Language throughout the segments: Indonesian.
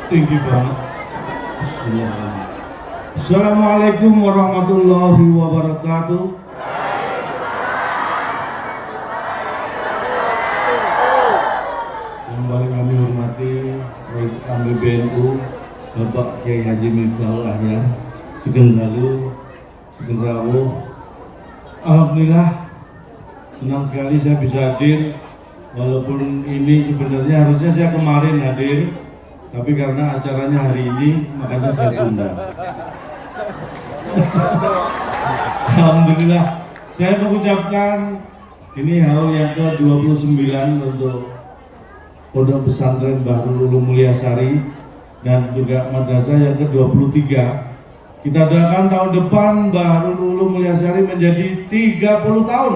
Tinggi banget. Bismillahirrahmanirrahim. Assalamualaikum warahmatullahi wabarakatuh. Yang paling kami hormati Rais Kami BNU Bapak Kiai Haji Miftahul Ahyar Sugeng Dalu, Sugeng Rawuh. Alhamdulillah senang sekali saya bisa hadir, walaupun ini sebenarnya harusnya saya kemarin hadir, tapi karena acaranya hari ini makanya saya tunda. Alhamdulillah saya mengucapkan ini haul yang ke-29 untuk Pondok Pesantren Bahrul Ulum Mulyasari dan juga madrasah yang ke-23. Kita doakan tahun depan Bahrul Ulum Mulyasari menjadi 30 tahun.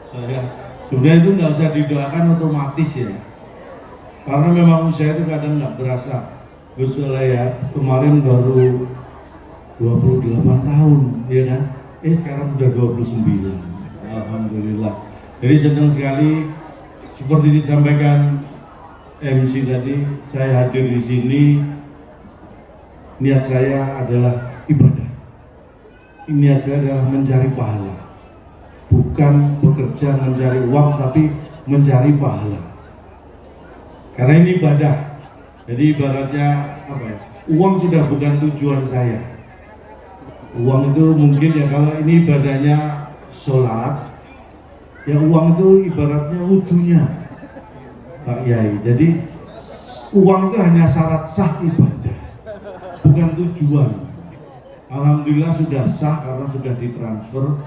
Saya sebenarnya itu nggak usah didoakan, otomatis ya, karena memang usia itu kadang nggak berasa. Gus ya kemarin baru 28 tahun ya kan, sekarang sudah 29. Alhamdulillah, jadi senang sekali seperti disampaikan MC tadi, saya hadir di sini. Niat saya adalah ibadah. Niat saya adalah mencari pahala, bukan bekerja mencari uang, tapi mencari pahala. Karena ini ibadah. Jadi ibaratnya apa ya? Uang sudah bukan tujuan saya. Uang itu mungkin ya kalau ini ibadahnya sholat, ya uang itu ibaratnya wudunya, Pak Yai. Jadi uang itu hanya syarat sah ibadah, bukan tujuan. Alhamdulillah sudah sah karena sudah ditransfer.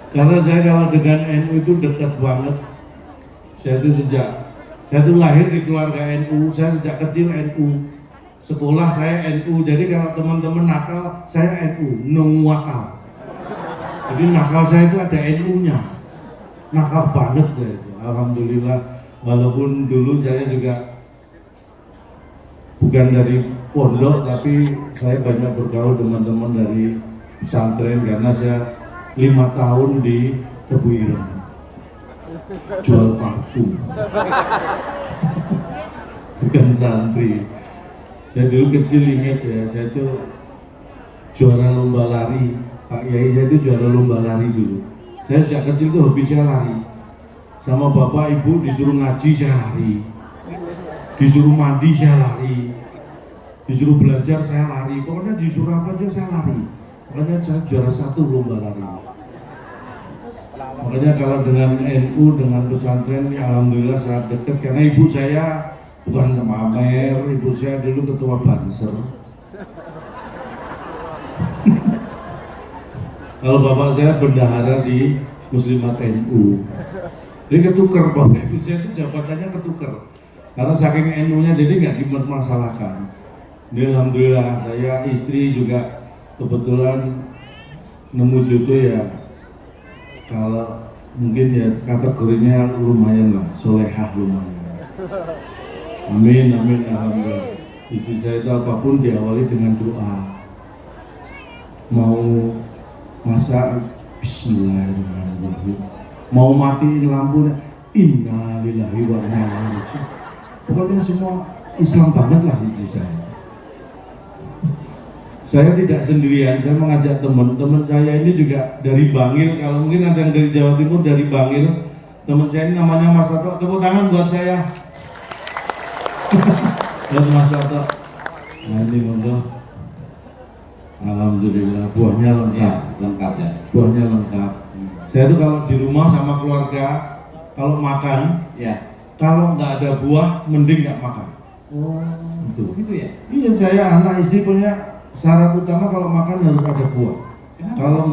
Karena saya kalau dengan NU itu dekat banget. Saya itu lahir di keluarga NU, saya sejak kecil NU. Sekolah saya NU, jadi kalau teman-teman nakal, saya NU, nungwakal. Jadi nakal saya itu ada NU-nya. Nakal banget saya itu, alhamdulillah. Walaupun dulu saya juga bukan dari pondok, tapi saya banyak bergaul teman-teman dari pesantren karena saya 5 tahun di Tebu Ireng jual parfum. Bukan santri. Saya dulu kecil ingat ya, saya itu juara lomba lari. Pak Yai, saya itu juara lomba lari dulu. Saya sejak kecil tuh hobi saya lari. Sama bapak ibu disuruh ngaji saya lari, disuruh mandi saya lari, disuruh belajar saya lari, pokoknya disuruh apa aja saya lari. Makanya saya juara 1 lomba lari. Makanya kalau dengan NU, dengan pesantren, ya alhamdulillah sangat dekat. Karena ibu saya bukan semamer, ibu saya dulu ketua Banser. Kalau bapak saya bendahara di Muslimat NU. Jadi ketukar, bapak ibu saya itu jabatannya ketukar. Karena saking NU-nya jadi nggak dipermasalahkan. Jadi alhamdulillah saya, istri juga kebetulan nemu jodoh ya, kalau mungkin ya kategorinya lumayan lah, solehah lumayan. Amin, amin, alhamdulillah. Istri saya itu apapun diawali dengan doa. Mau masak, bismillahirrahmanirrahim. Mau matiin lampunya, innalillahi wa inna ilaihi raji'un. Pokoknya semua Islam banget lah istri saya. Saya tidak sendirian, saya mengajak teman-teman saya ini juga dari Bangil. Kalau mungkin ada yang dari Jawa Timur, dari Bangil. Teman saya ini namanya Mas Toto, tepuk tangan buat saya. Buat Mas Toto. Nah ini monggo. Alhamdulillah, buahnya lengkap. Lengkap ya. Buahnya lengkap. Saya tuh kalau di rumah sama keluarga, kalau makan, Ya. kalau nggak ada buah, mending nggak makan. Oh, begitu ya. Iya, saya anak istri punya syarat utama kalau makan harus ada buah. Kenapa? Kalau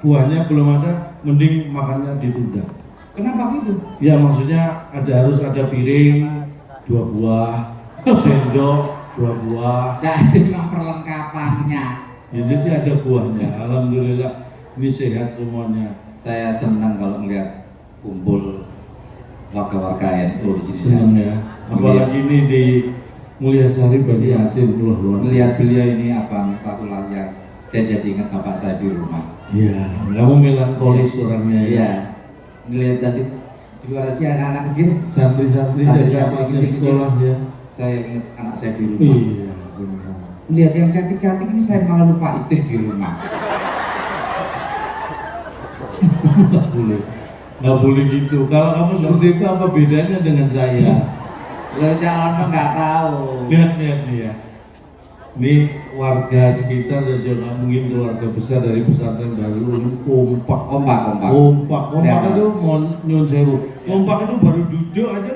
buahnya belum ada, mending makannya ditunda. Kenapa gitu? Ya maksudnya harus ada piring 2 buah, sendok 2 buah. Jadi memang perlengkapannya. Ya, jadi ada buahnya. Alhamdulillah ini sehat semuanya. Saya senang kalau melihat kumpul warga-warga NU di sini. Senang ya. Apalagi ini di Mulyasari Banyuasin, luar Melihat beliau ini apa, Miftahul Ahyar, saya jadi ingat bapak saya di rumah. Iya, kamu melankolis orangnya ya. Iya. Ngelihat tadi di luar aja anak-anak kecil. Santri-santri Santri-santri jaga kecil-kecil. sekolah ya. Saya ingat anak saya di rumah. Iya, benar. Lihat yang cantik-cantik ini saya malah lupa istri di rumah. Nggak boleh gitu. Kalau kamu seperti itu apa bedanya dengan saya? Lo calon nggak tahu. Lihat nih ya. Ini warga sekitar dan juga mungkin keluarga besar dari pesantren baru ini kompak. Kompak Ya, itu mau nyun sewu. Kompak itu baru duduk aja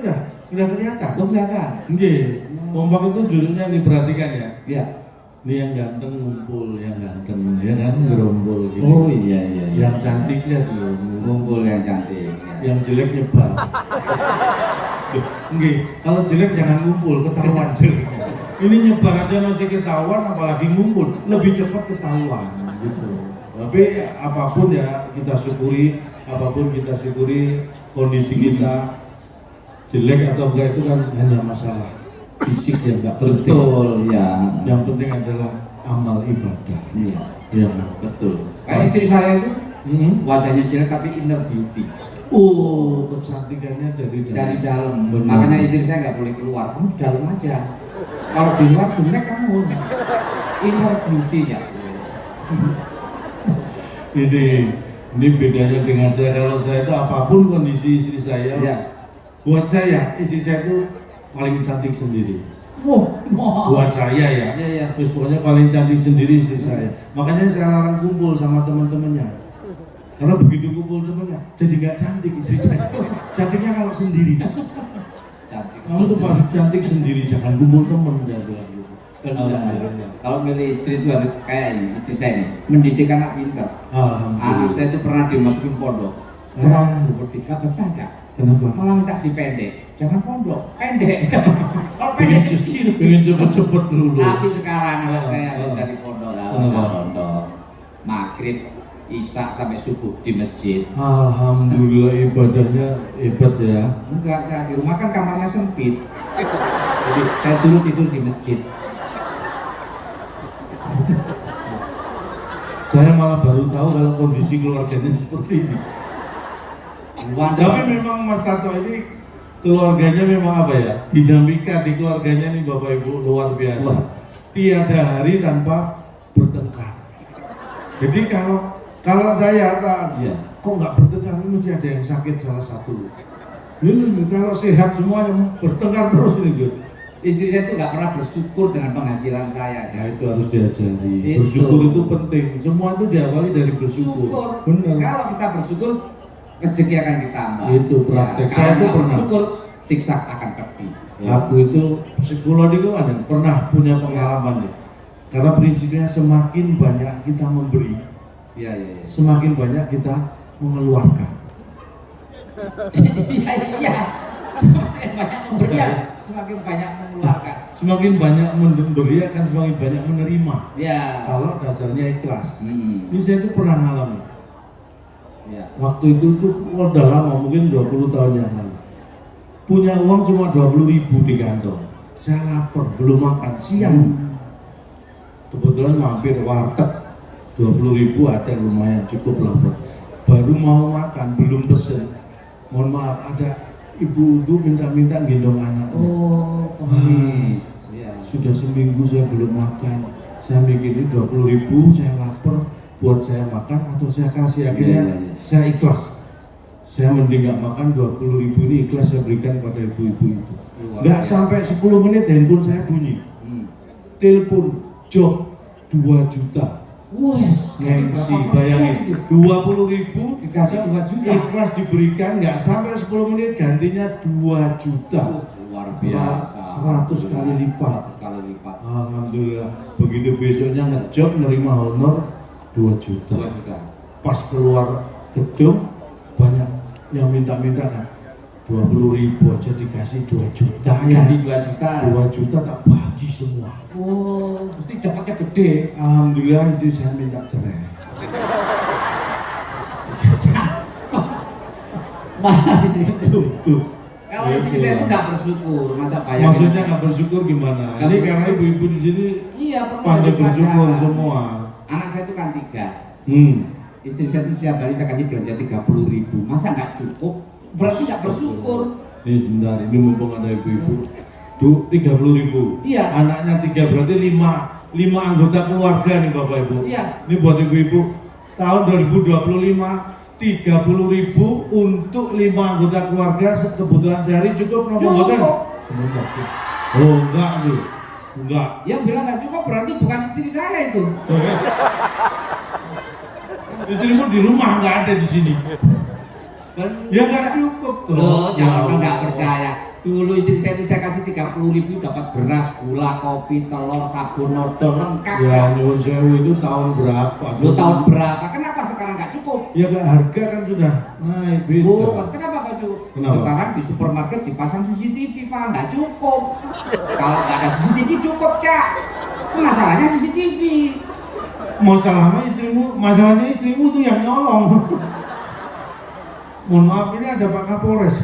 udah kelihatan. Lo kelihatan. Nggih. Kompak itu duduknya diperhatikan ya. Iya. Ini yang ganteng ngumpul, yang ganteng ya kan gerombol gitu. Oh iya. Yang cantik lihat loh. Ngumpul yang cantik. Yang jelek nyebar. Nggih, kalau jelek jangan ngumpul, ketahuan jeleknya. Ini nyebar aja masih ketahuan, apalagi ngumpul, lebih cepat ketahuan gitu. Tapi apapun ya kita syukuri, kondisi kita jelek atau enggak itu kan hanya masalah fisik yang enggak penting. Betul ya. Yang penting adalah amal ibadah. Iya. Iya. Betul. Kayak istri saya itu wajahnya jelek tapi inner beauty. Oh, kecantikannya dari dalam. Benar. Makanya istri saya nggak boleh keluar. Kamu di dalam aja. Kalau di luar jelek kamu. Inner beauty ya. Ini bedanya dengan saya. Kalau saya itu apapun kondisi istri saya, Ya. buat saya istri saya itu paling cantik sendiri. Wow. Buat saya ya. Iya. Terus pokoknya paling cantik sendiri istri saya. Makanya saya larang kumpul sama teman-temannya. Karena begitu kumpul temannya, jadi nggak cantik istri saya. Cantiknya kalau sendiri. Cantik. Kamu tuh paling cantik sendiri, jangan kumpul teman, dia bilang gitu. Kalau milih istri itu harus kayak ini, istri saya ini mendidik anak pintar. Anak saya itu pernah dimasukin pondok. Orang merdeka betah gak? Kenapa? Malah minta dipendek. Jangan pondok, pendek. Kalau pendek kecil. Pengen cepet-cepet dulu. Tapi sekarang anak saya bisa di pondok lah, pondok. Maghrib, Isya sampai subuh di masjid. Alhamdulillah ibadahnya hebat ya. Enggak, di rumah kan kamarnya sempit. Jadi saya suruh tidur di masjid. Saya malah baru tahu kalau kondisi keluarganya seperti ini. Tapi memang Mas Tato ini keluarganya memang apa ya? Dinamika di keluarganya nih Bapak Ibu luar biasa. Tiada hari tanpa bertengkar. Jadi kalau saya kok nggak bertengkar, mesti ada yang sakit salah satu. Ini kalau sehat semuanya bertengkar terus ini gitu. Istri saya itu nggak pernah bersyukur dengan penghasilan saya. Nah itu harus diajari. Bersyukur itu penting. Semua itu diawali dari bersyukur. Benar. Kalau kita bersyukur, rezeki akan ditambah. Itu praktek. Saya itu pernah. Bersyukur, siksa akan pedih. Aku itu psikolog itu pernah punya pengalaman nih. Karena prinsipnya semakin banyak kita memberi, semakin banyak kita mengeluarkan. Iya. Semakin banyak memberi semakin banyak mengeluarkan. Semakin banyak memberi akan semakin banyak menerima. Ya. Kalau dasarnya ikhlas. Ini saya itu pernah ngalamin. Ya. Waktu itu tuh udah lama, mungkin 20 tahun yang lalu. Punya uang cuma 20.000 di kantong. Saya lapar, belum makan siang. Kebetulan mampir warteg, 20.000 ada lumayan cukup lapar. Baru mau makan, belum pesen. Mohon maaf, ada ibu-ibu minta-minta gendong anaknya. Sudah seminggu saya belum makan. Saya mikir ini 20.000, saya lapar, buat saya makan atau saya kasih. Akhirnya saya ikhlas. Saya mending nggak makan, 20.000 ini ikhlas saya berikan pada ibu-ibu itu. Nggak sampai 10 menit handphone saya bunyi. Telepon job 2 juta. Wes, gengsi, bayangin 20.000 dikasih 2 juta. Ikhlas diberikan, nggak sampai 10 menit gantinya 2 juta. Luar biasa. 100 kali lipat. Alhamdulillah. Begitu besoknya ngejob nerima honor 2 juta. Pas keluar gedung banyak yang minta-minta kan. 20.000 aja dikasih 2 juta ya. Jadi 2 juta. 2 juta tak bagi semua. Oh, mesti dapatnya gede. Alhamdulillah istri saya minta cerai. Tuh. Kalau istri saya itu nggak bersyukur, masa bayangin? Maksudnya nggak bersyukur gimana? Ini karena ibu-ibu di sini iya, pandai bersyukur semua. Anak saya itu kan 3. Istri saya itu setiap hari saya kasih belanja 30.000. Masa nggak cukup? Berarti nggak bersyukur. Ini sebentar, ini mumpung ada ibu-ibu. 30.000. Iya. Anaknya 3 berarti 5 anggota keluarga nih Bapak Ibu. Iya. Ini buat ibu-ibu. Tahun 2025 30.000 untuk 5 anggota keluarga kebutuhan sehari cukup nggak buatan? Sebentar. Oh enggak tuh. Enggak. Yang bilang nggak cukup berarti bukan istri saya itu. Istrimu di rumah nggak ada di sini. Ya nggak cukup tuh. Loh, jangan nggak percaya. Dulu istri saya itu saya kasih 30.000 dapat beras, gula, kopi, telur, sabun, odol lengkap. Ya nyuwun sewu itu tahun berapa? Lu tahun berapa? Kenapa sekarang nggak cukup? Ya nggak, harga kan sudah naik beda. Bukan, kenapa Pak Cu? Kenapa? Sekarang di supermarket dipasang CCTV Pak, nggak cukup. Kalau nggak ada CCTV cukup Cak. Masalahnya CCTV. Masalahnya istrimu tuh yang nyolong. Mohon maaf, ini ada Pak Kapolres.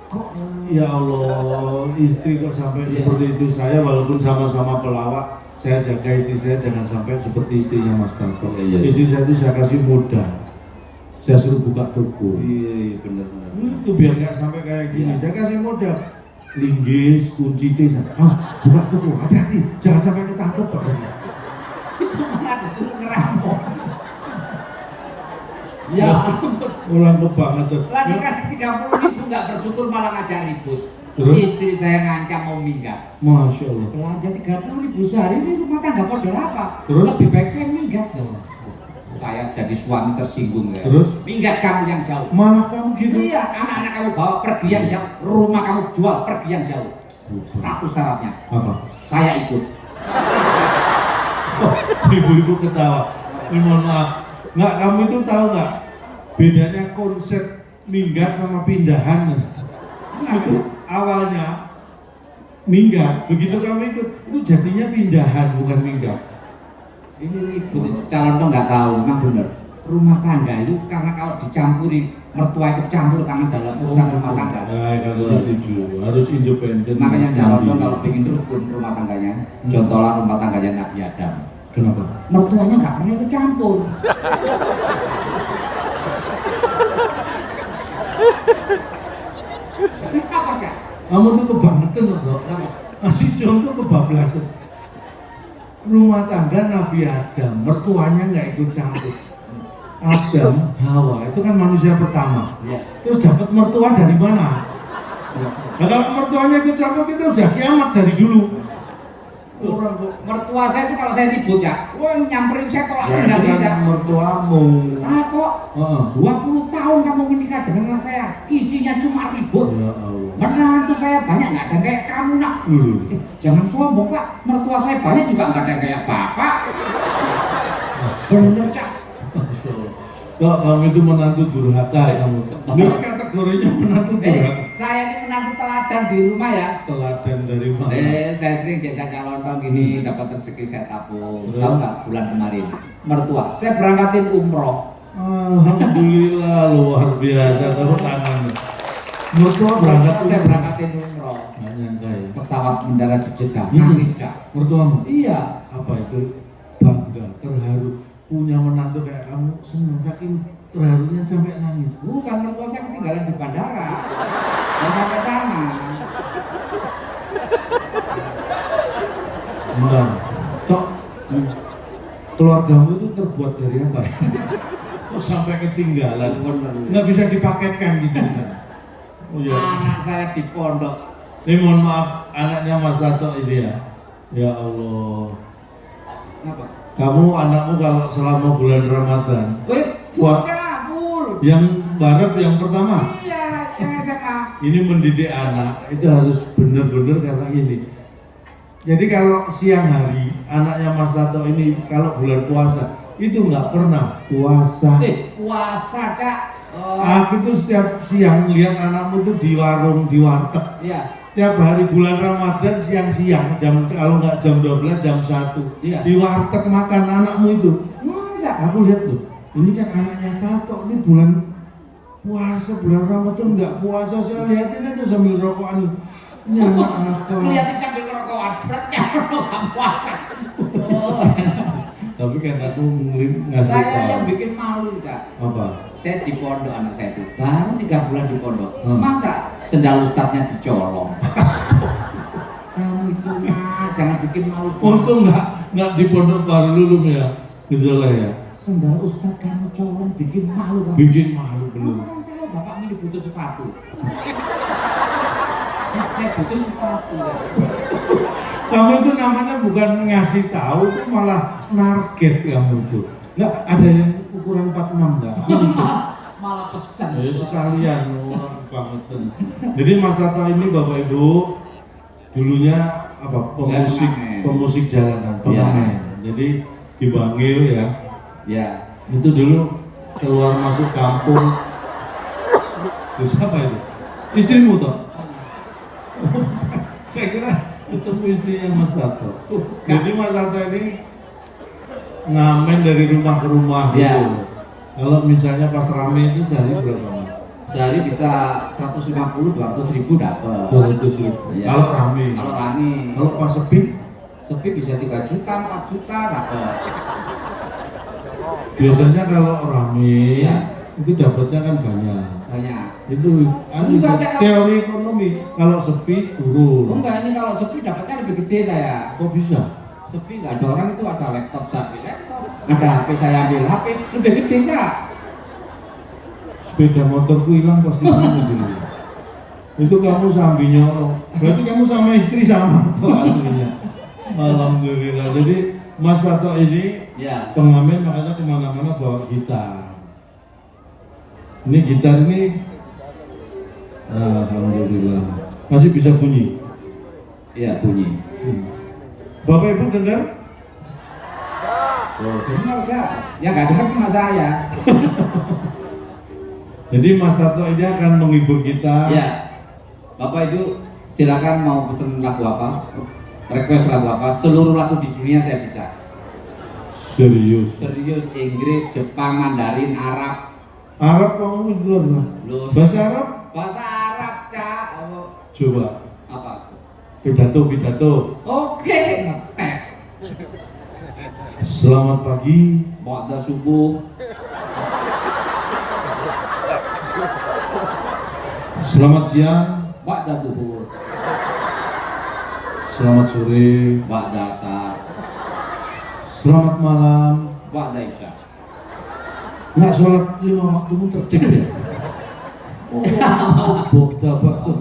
Kok ya Allah, istri kok sampai seperti itu. Saya walaupun sama-sama pelawak, saya jaga istri saya jangan sampai seperti istrinya Mas Tarto. Istri saya itu saya kasih modal, saya suruh buka toko. Iya benar-benar. Itu biar nggak sampai kayak gini. Saya kasih modal, linggis, kunci desa. Buka toko, hati-hati, jangan sampai ketangkep Pak. Itu malah disuruh ngerampok. Ya Orang kebangetan. lah dikasih 30.000 nggak bersyukur malah ngajak ribut. Terus? Istri saya ngancam mau minggat. Masya Allah. Belanja 30.000 sehari ini rumah tangga model apa? Terus? Lebih baik saya minggat loh. Saya jadi suami tersinggung ya. Terus? Minggat kamu yang jauh. Malah kamu gitu? Iya, anak-anak kamu bawa pergi yang jauh, rumah kamu jual pergi yang jauh. Satu syaratnya, Apa? saya ikut. Oh, ibu-ibu ketawa. Ini mohon maaf. Nggak, kamu itu tahu nggak bedanya konsep minggat sama pindahan? Itu awalnya minggat, begitu kamu ikut itu jadinya pindahan bukan minggat. Ini ribut itu calon tuh nggak tahu, memang benar. Rumah tangga itu karena kalau dicampuri mertua itu campur tangan dalam urusan rumah tangga. Nah, kalau setuju harus independen. Makanya calon tuh kalau pengen rukun rumah tangganya, contohlah rumah tangganya Nabi Adam. Kenapa? Mertuanya nggak pernah ikut campur. Apa Cak? Kamu tuh kebangetan loh. Kasih contoh kebablasan. Rumah tangga Nabi Adam, mertuanya nggak ikut campur. Adam, Hawa itu kan manusia pertama. Ya. Terus dapat mertua dari mana? Nah, kalau mertuanya ikut campur kita sudah kiamat dari dulu. Orang kok Mertua saya itu kalau saya ribut ya, wah nyamperin saya tolak ya, enggak itu kan tidak. mertuamu. Ah kok Heeh. 20 tahun kamu menikah dengan saya, isinya cuma ribut. Ya Allah. Menantu saya banyak nggak ada kayak kamu nak. Jangan sombong Pak, mertua saya banyak juga nggak ada kayak Bapak. Bener Cak. Kok kamu itu menantu durhaka kamu. Ini kategorinya menantu durhaka. Saya ini menantu teladan di rumah ya. Teladan dari mana? Saya sering jajak calon gini, dapat rezeki saya tabung. Terus? Tahu nggak bulan kemarin? Mertua, saya berangkatin umroh. Alhamdulillah luar biasa, taruh tangan. Mertua berangkat. Saya berangkatin umroh. Nggak nyangka ya. Pesawat mendarat di Jeddah, nangis Cak. Mertuamu? Iya. Apa itu? Bangga, terharu punya menantu kayak kamu, senang saking terharunya sampai nangis. Bukan, mertua saya ketinggalan di bandara. Nggak sampai sana. Benar. Tok, keluargamu itu terbuat dari apa? Kok sampai ketinggalan? Bener. Nggak bisa dipaketkan gitu. Oh ya. Anak saya di pondok. Ini mohon maaf, anaknya Mas Tato ini ya. Ya Allah. Apa? Kamu anakmu kalau selama bulan Ramadan, Bul. yang barat yang pertama, Iya, yang SMA. ini mendidik anak itu harus benar-benar karena ini. Jadi kalau siang hari anaknya Mas Tato ini kalau bulan puasa itu nggak pernah puasa. Puasa Cak. Aku tuh setiap siang lihat anakmu tuh di warung, di warteg. Iya. Tiap hari bulan Ramadan siang-siang jam kalau nggak jam 12 jam 1 Iya. di warteg makan anakmu itu. Masa? Aku lihat loh, ini kan anaknya Tato, ini bulan puasa, bulan Ramadan nggak puasa, saya lihatin aja sambil rokokan. Ini anak apa? Lihatin sambil ngerokokan, berat Cak, nggak puasa. Tapi kan aku ngasih Saya tahu. yang bikin malu Kak. Apa? Saya di pondok, anak saya itu baru 3 bulan di pondok. Masa sendal ustadznya dicolong? Kamu itu mah jangan bikin malu. Untung nggak di pondok baru dulu ya, gejala ya. Sendal ustadz kamu colong bikin malu kamu. Bikin malu bener. Kamu kan tahu bapak ini butuh sepatu. Saya butuh sepatu. Ya. Kamu itu namanya bukan ngasih tahu, itu malah target kamu itu. Nggak ada yang ukuran 46 nggak? Malah pesan. Ya sekalian orang bangetan. Jadi Mas Tato ini Bapak Ibu dulunya apa pemusik jalanan, pengamen. Jadi di Bangil ya. Ya. Itu dulu keluar masuk kampung. Terus apa itu? Istrimu toh? Saya kira ketemu istrinya Mas Tato. Jadi Mas Tato ini ngamen dari rumah ke rumah gitu. Kalau misalnya pas rame itu sehari berapa Mas? Sehari bisa 150-200 ribu dapat. 200 ribu. Ya. Kalau rame. Kalau rame. Kalau pas sepi? Sepi bisa 3 juta, 4 juta dapat. Biasanya kalau rame Ya. itu dapatnya kan banyak. Banyak. Itu teori ekonomi. Kalau sepi turun. Enggak, ini kalau sepi dapatnya lebih gede saya. Kok bisa? Sepi nggak ada orang itu, ada laptop saya ambil laptop, ada HP saya ambil HP, lebih gede ya. Sepeda motorku hilang pasti kamu dulu. Itu kamu sambil nyolong. Berarti kamu sama istri sama tuh aslinya. Alhamdulillah. Jadi Mas Tato ini Ya. pengamen, makanya kemana-mana bawa gitar. Ini gitar ini, alhamdulillah masih bisa bunyi. Iya bunyi. Bapak Ibu dengar? Oh, dengar enggak? Ya nggak dengar cuma saya. Jadi Mas Tato ini akan menghibur kita. Ya. Bapak Ibu silakan mau pesen lagu apa? Request lagu apa? Seluruh lagu di dunia saya bisa. Serius. Serius, Inggris, Jepang, Mandarin, Arab. Arab kamu luar lah. Bahasa Arab? Bahasa Arab, Cak. Coba. Apa? Pidato. Oke, ngetes. Selamat pagi. Ba'da subuh. Selamat siang. Ba'da duhur. Selamat sore. Ba'da asar. Selamat malam. Ba'da isya. Nggak sholat 5 waktumu tertib ya? Oh, bodoh tuh.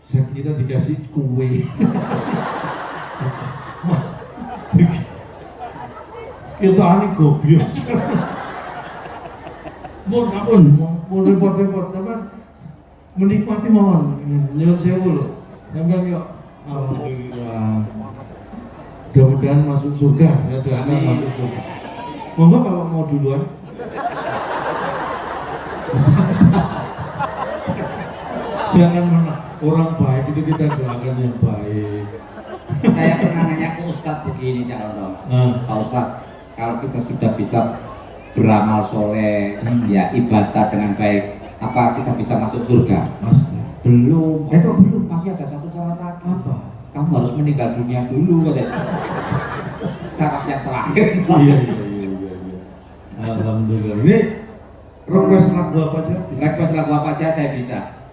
Saya kira dikasih kue. Kita ani goblok. Mau repot-repot, teman menikmati mohon. Nyuwun sewu lho. Sampeyan yuk. Alhamdulillah. Mudah-mudahan masuk surga, ya doakan masuk surga. Monggo kalau mau duluan. Jangan menang. Orang baik itu kita doakan yang baik. Saya pernah nanya ke Ustadz begini, Cak Rono. Pak Ustadz, kalau kita sudah bisa beramal soleh, ya ibadah dengan baik, apa kita bisa masuk surga? Pasti. Belum. Belum. Masih ada satu syarat lagi. Apa? Kamu harus meninggal dunia dulu, katanya. Syarat yang terakhir. Iya. Alhamdulillah. Ini request lagu apa aja? Request lagu apa aja saya bisa.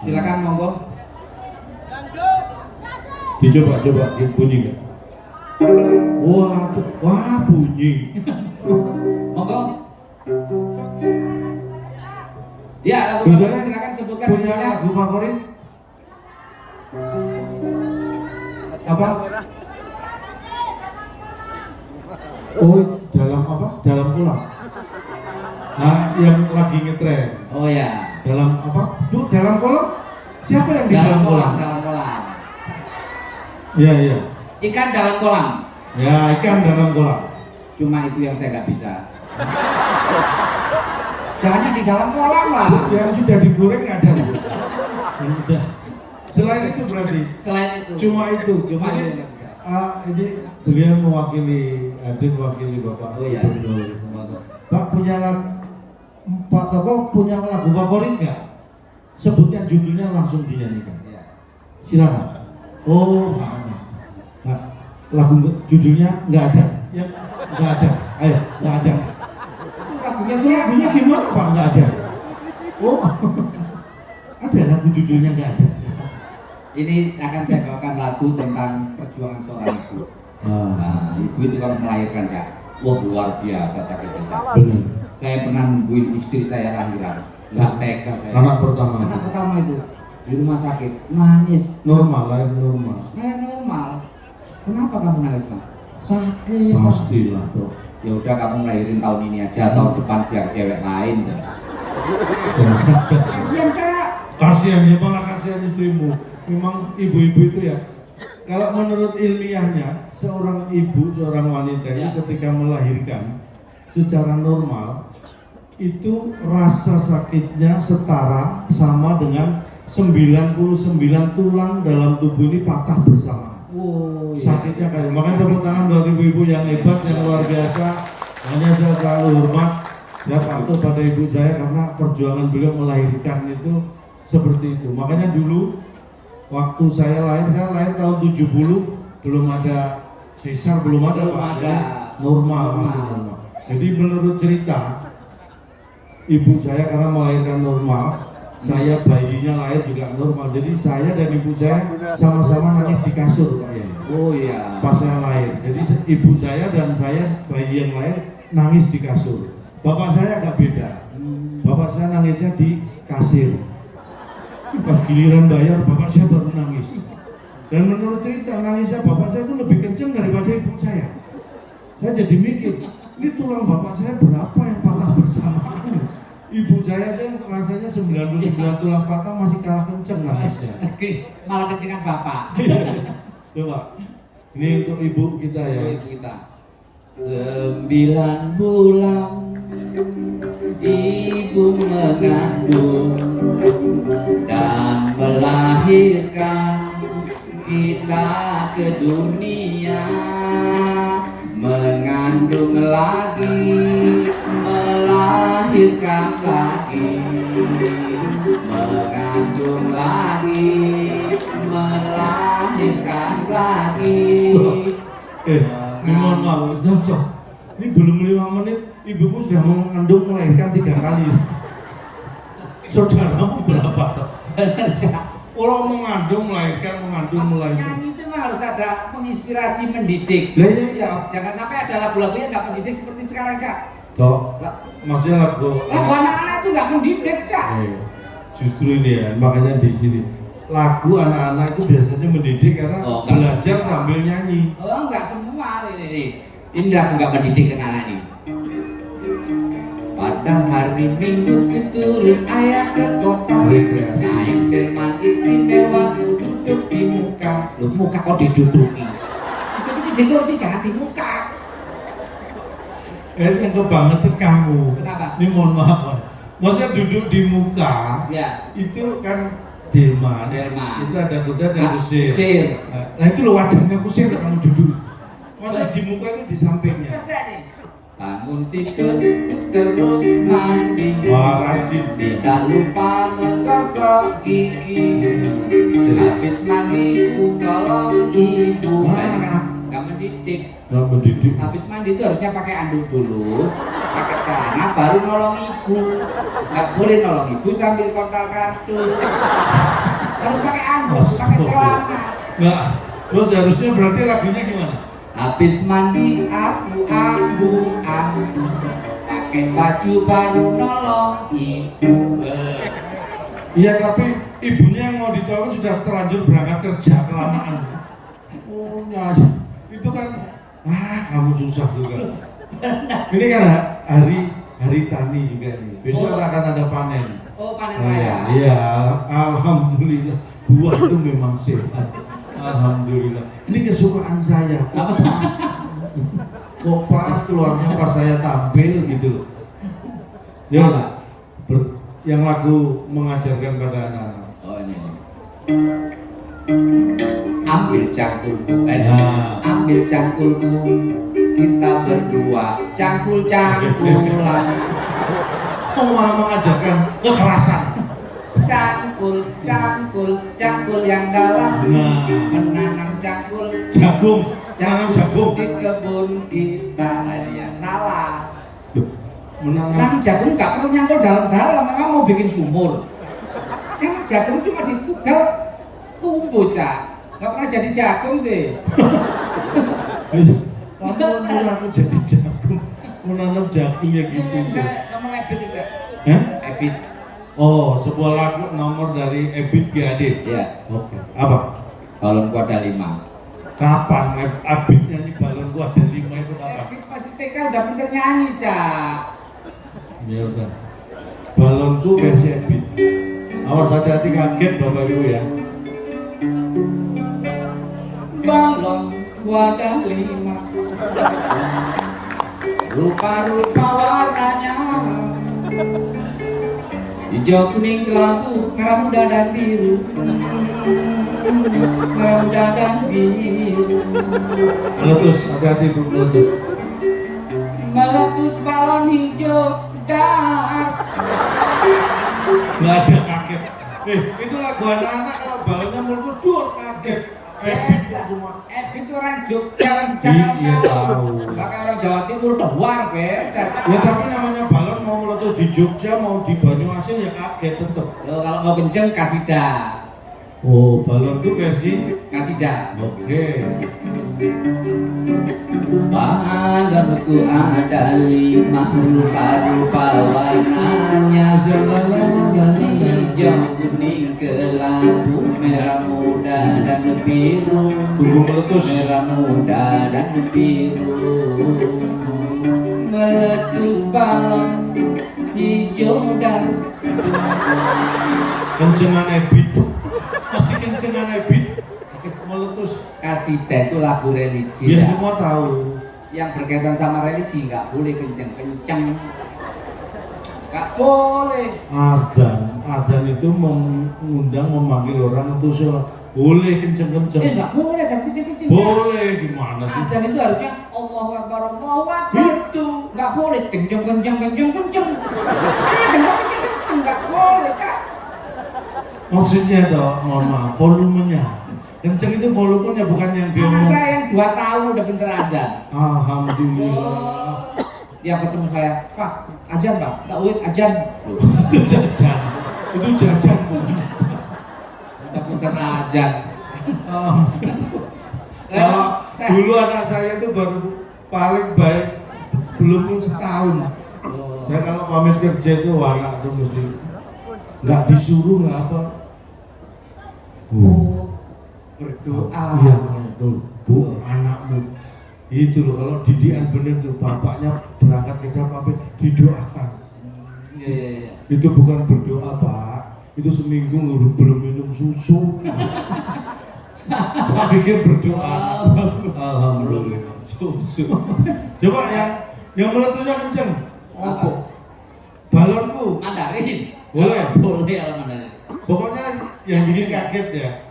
Silakan monggo. Dicoba bunyi nggak? Wah bunyi. Monggo. Ya, lagu favorit silakan sebutkan. Punya lagu favorit? Apa? Oh, dalam apa? Dalam kolam. Nah, yang lagi ngetren. Oh ya. Dalam apa? Tuh, dalam kolam? Siapa yang di dalam kolam? Dalam kolam. Iya. Ikan dalam kolam. Ya, ikan dalam kolam. Cuma itu yang saya nggak bisa. Jangan di dalam kolam lah. Yang sudah digoreng ada. Selain itu berarti? Selain itu. Cuma itu. Cuma itu. Ini beliau mewakili, Adin mewakili Bapak Gubernur Sumatera. Pak punya Pak Toko punya lagu favorit nggak? Sebutnya judulnya langsung dinyanyikan. Ya. Silakan. Oh, nggak ada. lagu judulnya nggak ada, ya nggak ada, ayo nggak ada. Lagunya siapa? Lagunya gimana Pak? Nggak ada. Oh, ada lagu judulnya nggak ada. Ini akan saya bawakan lagu tentang perjuangan seorang ibu. Nah, ibu itu kalau melahirkan Cak, wah luar biasa sakitnya Cak. Benar. Saya pernah nungguin istri saya lahiran, nggak tega saya. Anak pertama. Anak pertama itu di rumah sakit nangis. Normal, lahir normal. Lahir normal. Kenapa kamu nangis Pak? Sakit. Pastilah Dok. Ya udah kamu lahirin tahun ini aja, tahun depan biar cewek lain. Kasihan Cak. Kasihan ya malah kasihan istrimu. Memang ibu-ibu itu ya. Kalau menurut ilmiahnya, seorang ibu, seorang wanita itu ketika melahirkan secara normal itu rasa sakitnya setara sama dengan 99 tulang dalam tubuh ini patah bersama. Oh, Sakitnya kayak makanya tepuk tangan buat ibu-ibu yang hebat, yang luar biasa. Hanya saya selalu hormat ya patuh pada ibu saya karena perjuangan beliau melahirkan itu seperti itu. Makanya dulu waktu saya lahir tahun 70, belum ada sesar, belum ada Belum Pak. ada. Normal, masih normal. Jadi menurut cerita ibu saya karena melahirkan normal, saya bayinya lahir juga normal. Jadi saya dan ibu saya sama-sama nangis di kasur Pak ya. Oh iya. Pas saya lahir. Jadi ibu saya dan saya bayi yang lahir nangis di kasur. Bapak saya agak beda. Bapak saya nangisnya di kasir. Pas giliran bayar, bapak saya baru nangis. Dan menurut cerita, nangisnya bapak saya itu lebih kencang daripada ibu saya. Saya jadi mikir, ini tulang bapak saya berapa yang patah bersamaan? Ibu saya aja rasanya 99 tulang patah masih kalah kencang nangisnya. Malah kencengan bapak. Coba, ini untuk ibu kita ya. Untuk ibu kita. 9 bulan ibu mengandung dan melahirkan kita ke dunia, mengandung lagi, melahirkan lagi, mengandung lagi, melahirkan lagi. Ini mohon maaf, ini belum 5 menit, ibuku sudah mengandung melahirkan 3 kali. Saudaramu berapa? Orang mengandung melahirkan, Nyanyi itu memang harus ada menginspirasi, mendidik. Lah iya. Jangan sampai ada lagu-lagunya nggak mendidik seperti sekarang Cak. Toh, maksudnya lagu Anak-anak itu nggak mendidik Cak. Justru ini ya, makanya di sini lagu anak-anak itu biasanya mendidik karena belajar sambil nyanyi. Oh nggak semua ini. Indah nggak mendidik anak ini. Pada hari Minggu turun ayah ke kota, naik teman istimewa duduk di muka. Loh muka kok diduduki? Itu di kursi jangan di muka. Yang kebangetan kamu. Kenapa? Ini mohon maaf, Pak. Maksudnya duduk di muka, Ya. itu kan delman. Itu ada kuda dan kusir. Nah itu loh wajahnya kusir kamu duduk. Masa di muka itu di sampingnya. Bangun tidur terus mandi. Wah rajin. Tidak lupa menggosok gigi. Habis mandi tolong ibu. Gak mendidik. Gak mendidik. Habis mandi itu harusnya pakai anduk dulu, pakai celana baru nolong ibu. Gak boleh nolong ibu sambil kontol kartu. Harus pakai anduk, pakai celana. Nggak. Terus harusnya berarti lagunya gimana? Habis mandi aku pakai baju baru nolong ibu. Iya tapi ibunya yang mau ditolong sudah terlanjur berangkat kerja kelamaan. Oh ya itu kan kamu susah juga. Ini kan hari tani juga ini. Besok akan ada panen. Oh panen raya. Iya alhamdulillah buah itu memang sehat. Alhamdulillah. Ini kesukaan saya. Kok pas keluarnya pas saya tampil gitu loh. Ya, yang lagu mengajarkan pada anak-anak. Oh ini. Ambil cangkulku, ambil cangkulku, kita berdua cangkul-cangkulan. Oh malah mengajarkan kekerasan. Cangkul, cangkul, cangkul yang dalam, Nah, menanam cangkul, jagung. Menanam jagung. di kebun kita. Ya, salah. Menanam Nanti jagung nggak perlu nyangkul dalam-dalam, memang mau bikin sumur. Yang jagung cuma ditugal tumbuh, Cak. Nggak pernah jadi jagung sih. kamu menanam jadi jagung, menanam jagung ya gitu. Saya nomor Ebit itu. Hah? Ebit. Oh, sebuah lagu nomor dari Ebit GAD. Iya. Oke. Apa? Balonku ada 5. Kapan Ebit nyanyi balonku ada 5 itu kapan? Ebit pasti TK udah pinter nyanyi, Cak. Ya udah. Balonku versi Ebit. Awas hati-hati kaget Bapak Ibu ya. Balonku ada 5. Rupa-rupa warnanya, hijau, kuning, kelabu, merah muda dan biru. Merah muda dan biru. Meletus, hati-hati Bu, meletus. Meletus balon hijau dar. Nggak ada kaget. Itu lagu anak-anak kalau balonnya meletus, duh kaget. Ebit cuma. Ebit itu orang Jogja, orang Iya Jakarta. tahu. Bahkan orang Jawa Timur luar beda. Ya tapi namanya balon mau meletus di Jogja mau di Banyuasin ya kaget tetep. Loh, kalau mau kenceng kasidah. Oh, balon itu versi. Kasidah. Oke. Balonku ada 5, rupa-rupa warnanya, hijau, kuning, kelabu, merah muda dan biru. Tunggu meletus. Merah muda dan biru. Meletus balon hijau dan Kencengan Ebit. Masih kencengan Ebit. Meletus. kasidah itu lagu religi. Ya Ya. semua tahu. Yang berkaitan sama religi nggak boleh kenceng-kenceng. Nggak boleh. Adzan itu mengundang memanggil orang untuk sholat. Boleh kenceng-kenceng. Nggak boleh kan kenceng-kenceng. Boleh gimana sih? Azan itu harusnya Allahu Akbar, Allahu Akbar. Itu. Nggak boleh kenceng-kenceng. Kenceng-kenceng nggak boleh, Kak. Maksudnya toh, mohon maaf, volumenya. Kenceng itu volumenya bukan yang dia Anak ngomong. saya yang 2 tahun udah pinter azan. Alhamdulillah. Dia ketemu saya, Pak, ajan Pak, nggak wait ajan. Itu jajan. Itu jajan bukan. Udah pinter azan. Dulu anak saya itu baru paling baik belum setahun. Saya kalau pamit kerja itu anak tuh mesti nggak disuruh nggak apa. Berdoa. Iya betul. Bu, anakmu itu loh kalau didikan bener tuh bapaknya berangkat kerja pamit didoakan. Iya. Itu bukan berdoa Pak, itu seminggu belum minum susu. Saya pikir berdoa. Alhamdulillah. Susu. Coba yang meletusnya kenceng. Apa? Balonku. Mandarin. Boleh. Boleh kalau Mandarin. Pokoknya yang bikin kaget ya.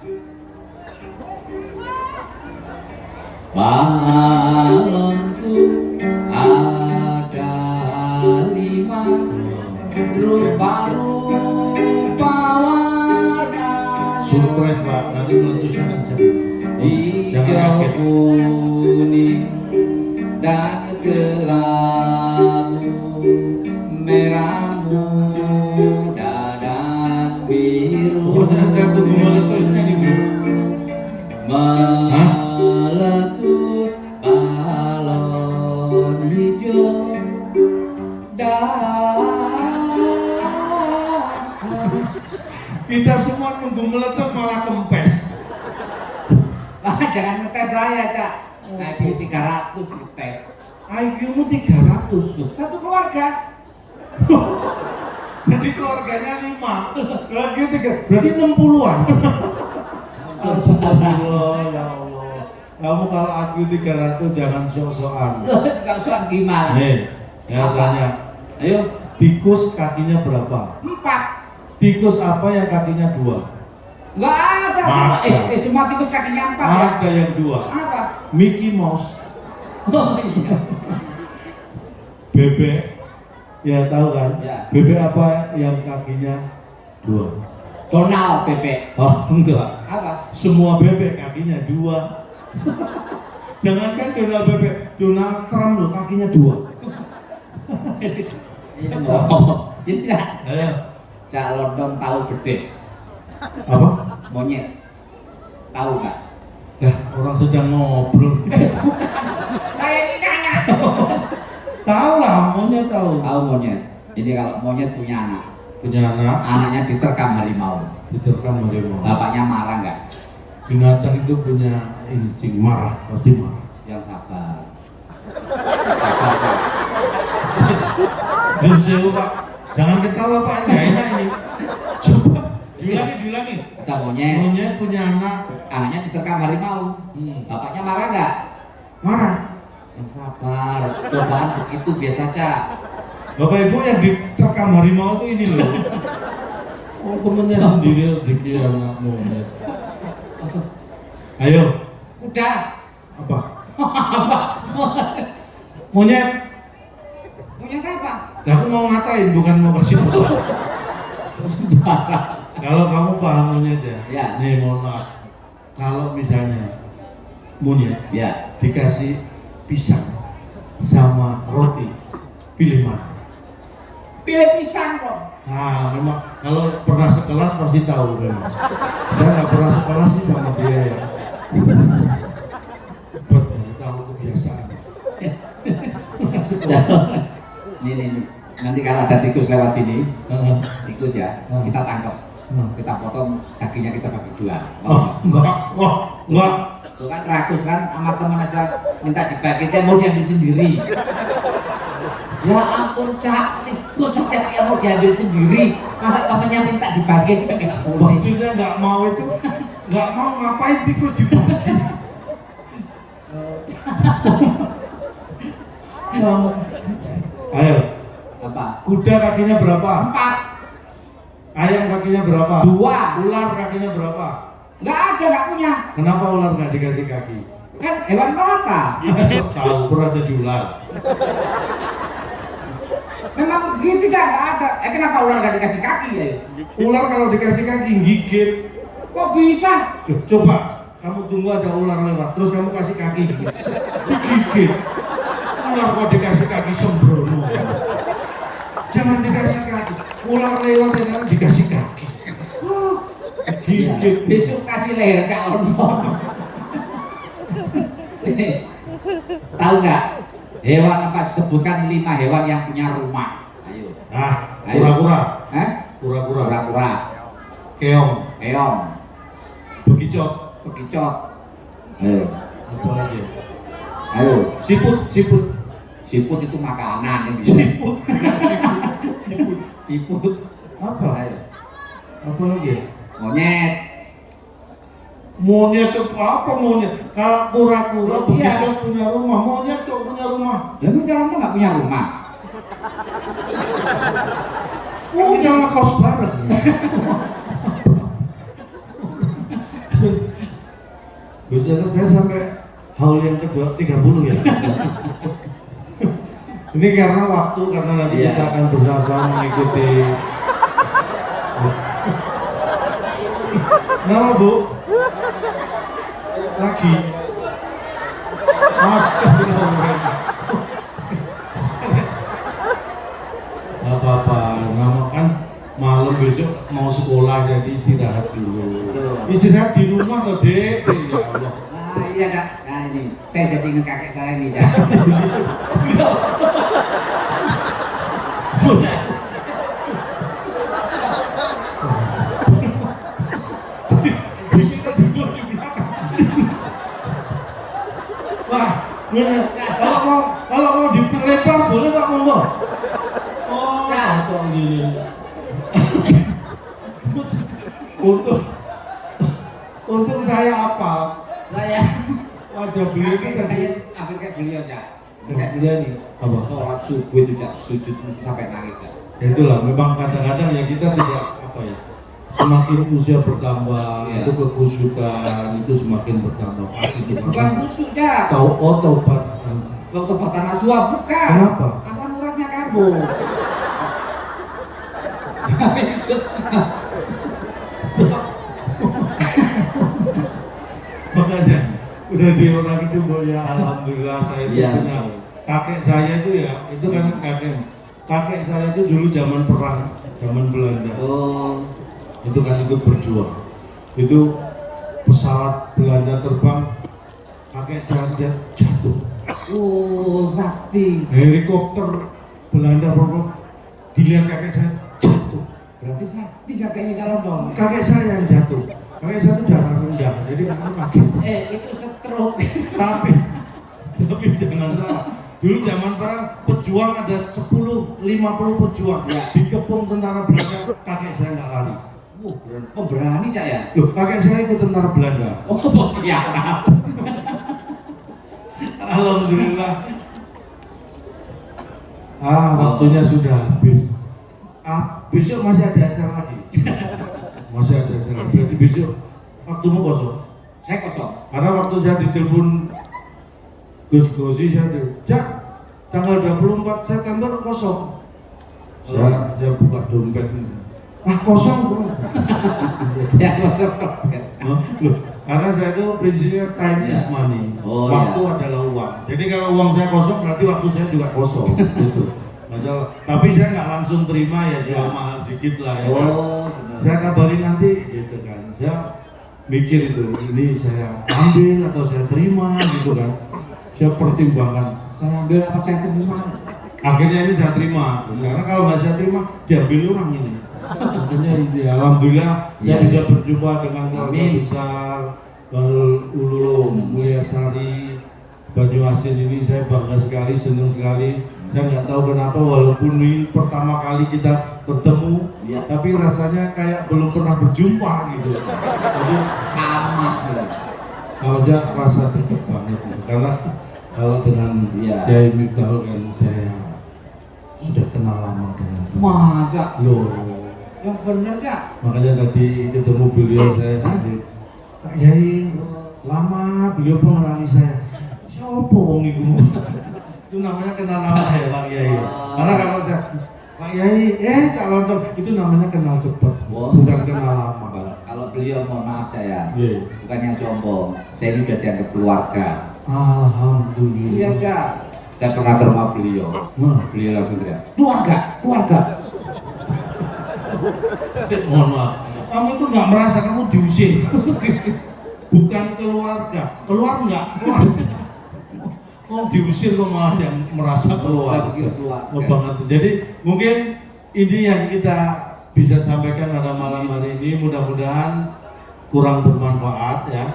Balonku ada 5, rupa-rupa warna. Surprise Pak, nanti meletusnya kenceng. Jangan Hijau, kaget. kuning, dan kelabu, merah muda dan biru. Pokoknya saya tunggu meletusnya nih Bu. Meletus balon hijau Kita semua nunggu meletus malah kempes. Jangan ngetes saya, Cak. IQ 300 dites. IQ-mu 300. Satu keluarga. Jadi keluarganya 5. Lagi 3. Berarti 60-an. Astagfirullah ya Allah. Kamu kalau IQ 300 jangan sok-sokan. Enggak usah gimana? Nih, saya Apa? tanya. Ayo, Tikus kakinya berapa? 4. Tikus apa yang kakinya 2? Enggak ada. Ada. Semua tikus kakinya 4 ya. Ada yang 2. Apa? Mickey Mouse. Oh iya. Bebek. Ya tahu kan? Ya. Bebek apa yang kakinya 2? Donald bebek. Oh enggak. Apa? Semua bebek kakinya 2. Jangankan Donald bebek, Donald Trump loh kakinya 2. Ini mau. Tidak. Ayo. Cak London tahu bedes. Apa? Monyet. Tahu nggak? Ya, orang sedang ngobrol. Saya ini nanya. Tahu lah, monyet tahu. Tahu monyet. Jadi kalau monyet punya anak, anaknya diterkam harimau. Diterkam harimau. Bapaknya marah nggak? Binatang itu punya insting marah, pasti marah. Yang sabar. Sabar Pak. Belum sewa Pak, jangan ketawa Pak, nggak enak ini. Coba diulangi. Ada monyet. Monyet punya anak, Anaknya diterkam harimau. Bapaknya marah nggak? marah. Yang sabar. Cobaan begitu biasa Cak. Bapak Ibu yang diterkam harimau itu ini loh. Oh temennya sendiri dikira anak monyet. Ayo. Udah. Apa? Monyet. Monyet apa? Nah, aku mau ngatain bukan mau kasih tahu. Kalau kamu paham monyet ya. Ya. Nih mohon maaf. Kalau misalnya monyet Ya. dikasih pisang sama roti, pilih mana? Pilih pisang kok. Nah, memang kalau pernah sekelas pasti tahu memang. Saya nggak pernah sekelas sih sama dia ya. Betul, tahu kebiasaan. Ini. Nanti kalau ada tikus lewat sini, Heeh. tikus ya, kita tangkap, kita potong kakinya kita bagi 2. Oh, enggak. Tuh kan rakus kan sama teman aja minta dibagi, saya mau diambil sendiri. Ya ampun Cak, tikus siapa yang mau diambil sendiri? Masa temennya minta dibagi aja nggak boleh? Maksudnya nggak mau itu, nggak mau ngapain tikus dibagi? Nggak mau. Ayo, Apa? kuda kakinya berapa? 4. Ayam kakinya berapa? 2. Ular kakinya berapa? Nggak ada, nggak punya. Kenapa ular nggak dikasih kaki? Kan hewan melata. Sok tahu pernah jadi ular. Memang begitu dah, nggak ada. Kenapa ular nggak dikasih kaki ya? Ular kalau dikasih kaki gigit. Kok bisa? Loh, coba kamu tunggu ada ular lewat, terus kamu kasih kaki digigit. Ular kok dikasih kaki sembrono. Jangan dikasih kaki. Ular lewat dan dikasih kaki. Gigit. Ya, besok kasih leher Cak London. Tahu nggak? Hewan apa? Sebutkan 5 hewan yang punya rumah. Ayo. Ayo. Kura-kura. Hah? Kura-kura. Kura-kura. Keong. Keong. Bekicot. Bekicot. Ayo. Apa lagi? Ayo. Siput. Siput itu makanan yang bisa. Siput. Apa? Ayo. Apa lagi? Monyet. Monyet itu apa monyet? Kalau kura-kura Iya. bekicot punya rumah, monyet tuh punya rumah. Ya memang nggak punya rumah. Kita ngekos bareng. Gus saya sampai haul yang kedua 30 ya. Ini karena waktu, karena nanti Iya. kita akan bersama-sama mengikuti. Kenapa Bu? Lagi. Mas, apa-apa, nama kan malam besok mau sekolah jadi istirahat dulu. Betul. Istirahat di rumah kok Dek. Ya Allah. Nah iya Cak. Nah ini saya jadi ingat kakek saya nih Cak. Kita duduk di belakang. Wah, kalau mau dilebar boleh Pak monggo. Oh, kok gini. Untuk saya apa? Saya Wajah beliau itu kakek kan saya hampir kayak beliau Cak. Kayak beliau nih. Apa? Sholat subuh itu Cak, sujud mesti sampai nangis Cak. ya itulah, memang kadang-kadang ya kita tidak apa ya, semakin usia bertambah Iya. itu kekusukan itu semakin bertambah pasti itu Bukan musuh Cak. tahu tobat. Waktu pertama suap bukan. Kenapa? Asam uratnya kambuh. Habis sujud. Makanya Jadi orang itu ya alhamdulillah saya itu Iya. punya kakek saya itu ya, itu kan kakek saya itu dulu zaman perang, zaman Belanda. Oh, Itu kan ikut berjuang. Itu pesawat Belanda terbang, kakek saya jatuh. sakti. Helikopter Belanda terbang, dilihat kakek saya jatuh. Berarti sakti kakeknya calon dong. Kakek saya yang jatuh. Kakek saya itu darah rendah, jadi kakek kaget. Itu stroke. Tapi jangan salah. Dulu zaman perang pejuang ada 10, 50 pejuang Ya. dikepung tentara Belanda, kakek saya nggak lari. Pemberani saya. Loh, kakek saya itu tentara Belanda. Oh, iya. Alhamdulillah. Waktunya sudah habis. Besok masih ada acara lagi. Masih ada acara. Berarti besok waktumu kosong. Saya kosong. Karena waktu saya ditelepon Gus Gosi, saya Jak, tanggal 24 September kosong. Saya buka dompet. Kosong bro. Ya kosong. Loh, karena saya itu prinsipnya time is money. Waktu adalah uang. Jadi kalau uang saya kosong berarti waktu saya juga kosong. Gitu. Tapi saya nggak langsung terima ya, jual mahal sedikit lah ya. Saya kabarin nanti gitu kan. Saya mikir itu, ini saya ambil atau saya terima gitu kan. Saya pertimbangkan. Saya ambil apa saya terima? Akhirnya ini saya terima. Karena kalau nggak saya terima, diambil orang ini. Makanya ya, alhamdulillah saya bisa berjumpa dengan keluarga besar Ulul Mulyasari Banyuasin ini. Saya bangga sekali, senang sekali. Saya nggak tahu kenapa walaupun ini pertama kali kita bertemu, tapi rasanya kayak belum pernah berjumpa gitu. Jadi sama. kalau aja rasa dekat banget gitu. Karena kalau dengan Yai Miftahul kan saya sudah kenal lama dengan beliau. Masa? Loh, yang bener Kak? makanya tadi ketemu beliau saya sendiri. Pak Yai, lama beliau mengenali saya. Siapa wong iku? Itu namanya kenal lama ya Pak Yai. Karena kalau saya Pak Yai, calon dong, itu namanya kenal cepat, bukan kenal lama. Kalau beliau mohon maaf saya, Yeah. bukannya sombong, saya ini udah dianggap keluarga. Alhamdulillah. Iya Kak. Saya pernah ke rumah beliau, beliau langsung teriak, keluarga, keluarga. Mohon maaf, kamu itu nggak merasa kamu diusir, bukan keluarga, keluar nggak, keluar. Oh diusir kok malah yang merasa keluar. Oh banget. Jadi mungkin ini yang kita bisa sampaikan pada malam hari ini. Mudah-mudahan kurang bermanfaat ya.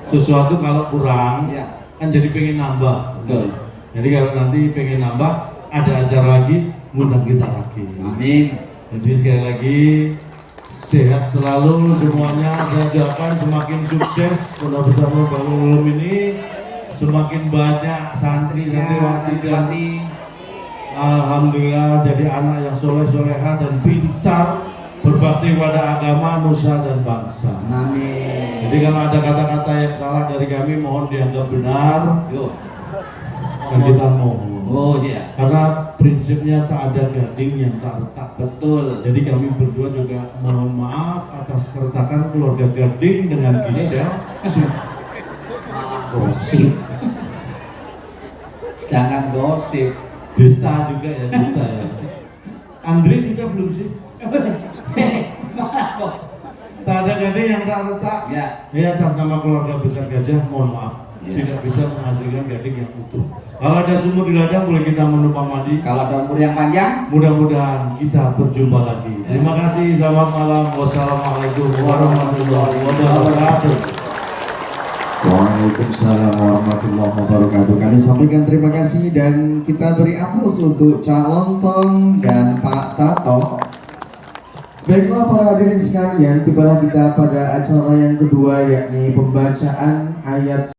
Sesuatu kalau kurang kan jadi pengen nambah. Betul. Jadi kalau nanti pengen nambah ada acara lagi, ngundang kita lagi. Amin. Jadi sekali lagi sehat selalu semuanya. Saya doakan semakin sukses pada bersama Bang Ulum ini. Semakin banyak santri dan alhamdulillah jadi anak yang soleh-soleha dan pintar, berbakti pada agama, nusa dan bangsa. Amin. Jadi kalau ada kata-kata yang salah dari kami mohon dianggap benar. Dan kita mohon. Oh iya. Karena prinsipnya tak ada gading yang tak retak. Betul. Jadi kami berdua juga mohon maaf atas keretakan keluarga Gading dengan Gisel. Gosip. Jangan gosip. Desta juga ya, Desta ya. Andre sudah belum sih? Tak ada gading yang tak retak. Ya atas nama keluarga besar Gajah, mohon maaf. Tidak bisa menghasilkan gading yang utuh. Kalau ada sumur di ladang boleh kita menumpang mandi. Kalau ada umur yang panjang, mudah-mudahan kita berjumpa lagi. Terima kasih, selamat malam. Wassalamualaikum warahmatullahi wabarakatuh. Waalaikumsalam warahmatullahi wabarakatuh. Kami sampaikan terima kasih dan kita beri aplaus untuk Cak Lontong dan Pak Tato. Baiklah para hadirin sekalian, tibalah kita pada acara yang kedua yakni pembacaan ayat